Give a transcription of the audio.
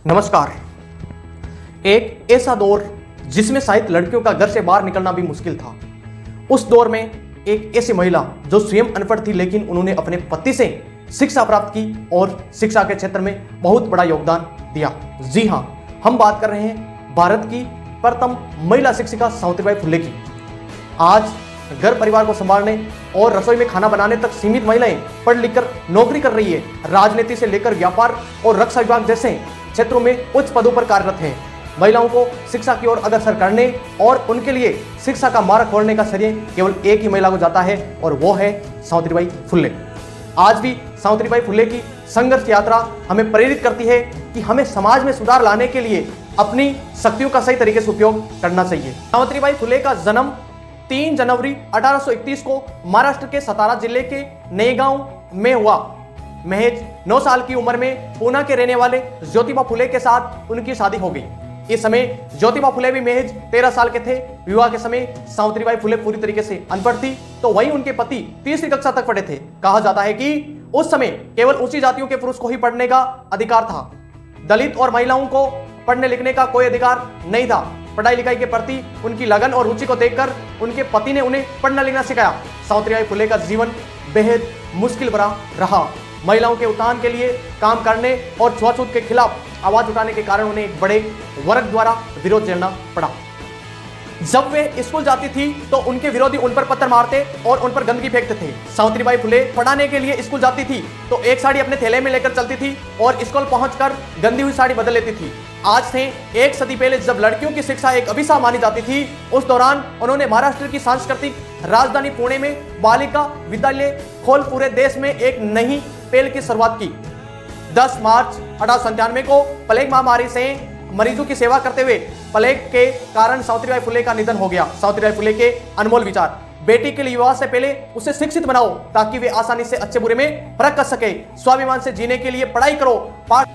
नमस्कार। एक ऐसा दौर जिसमें शायद लड़कियों का घर से बाहर निकलना भी मुश्किल था। उस दौर में एक ऐसी महिला जो स्वयं अनपढ़ थी, लेकिन उन्होंने अपने पति से शिक्षा प्राप्त की और शिक्षा के क्षेत्र में बहुत बड़ा योगदान दिया। जी हां, हम बात कर रहे हैं भारत की प्रथम महिला शिक्षिका सावित्रीबाई फुले की। आज घर परिवार को संभालने और रसोई में खाना बनाने तक सीमित महिलाएं पढ़ लिखकर नौकरी कर रही है। राजनीति से लेकर व्यापार और रक्षा विभाग जैसे क्षेत्रों में उच्च पदों पर कार्यरत है। महिलाओं को शिक्षा की ओर अग्रसर करने और उनके लिए शिक्षा का मार्ग खोलने का श्रेय केवल एक ही महिला को जाता है और वो है सावित्रीबाई फुले। आज भी सावित्रीबाई फुले की संघर्ष यात्रा हमें प्रेरित करती है कि हमें समाज में सुधार लाने के लिए अपनी शक्तियों का सही तरीके से उपयोग करना चाहिए। सावित्रीबाई फुले का जन्म 3 जनवरी 1831 को महाराष्ट्र के सतारा जिले के नयगांव में हुआ। महज 9 साल की उम्र में पूना के रहने वाले ज्योतिबा फुले के साथ उनकी शादी हो गई। इस समय ज्योतिबा फुले भी महज 13 साल के थे। विवाह के समय सावित्रीबाई फुले पूरी तरीके से अनपढ़ थी, तो वहीं उनके पति तीसरी कक्षा तक पढ़े थे। कहा जाता है कि उस समय केवल ऊंची जातियों के पुरुष को ही पढ़ने का अधिकार था। दलित और महिलाओं को पढ़ने लिखने का कोई अधिकार नहीं था। पढ़ाई लिखाई के प्रति उनकी लगन और रुचि को देखकर उनके पति ने उन्हें पढ़ना लिखना सिखाया। सावित्रीबाई फुले का जीवन बेहद मुश्किल भरा रहा। महिलाओं के उत्थान के लिए काम करने और छुआछूत के खिलाफ आवाज उठाने के कारण उन्हें एक बड़े वर्ग द्वारा विरोध झेलना पड़ा। जब वे स्कूल जाती थी तो उनके विरोधी उन पर पत्थर मारते और उन पर गंदगी फेंकते थे। सावित्रीबाई फुले पढ़ाने के लिए स्कूल जाती थी तो एक साड़ी अपने थैले में लेकर चलती थी और स्कूल पहुंचकर गंदी हुई साड़ी बदल लेती थी। आज से 1 सदी पहले जब लड़कियों की शिक्षा एक अभिशाप मानी जाती थी, उस दौरान उन्होंने महाराष्ट्र की सांस्कृतिक राजधानी पुणे में बालिका विद्यालय खोल पूरे देश में एक नई पहल की शुरुआत की। 10 मार्च 1897 को प्लेग महामारी से मरीजों की सेवा करते हुए प्लेग के कारण सावित्रीबाई फुले का निधन हो गया। सावित्रीबाई फुले के अनमोल विचार, बेटी के लिए विवाह से पहले उसे शिक्षित बनाओ ताकि वे आसानी से अच्छे बुरे में फर्क कर सके। स्वाभिमान से जीने के लिए पढ़ाई करो, पाठ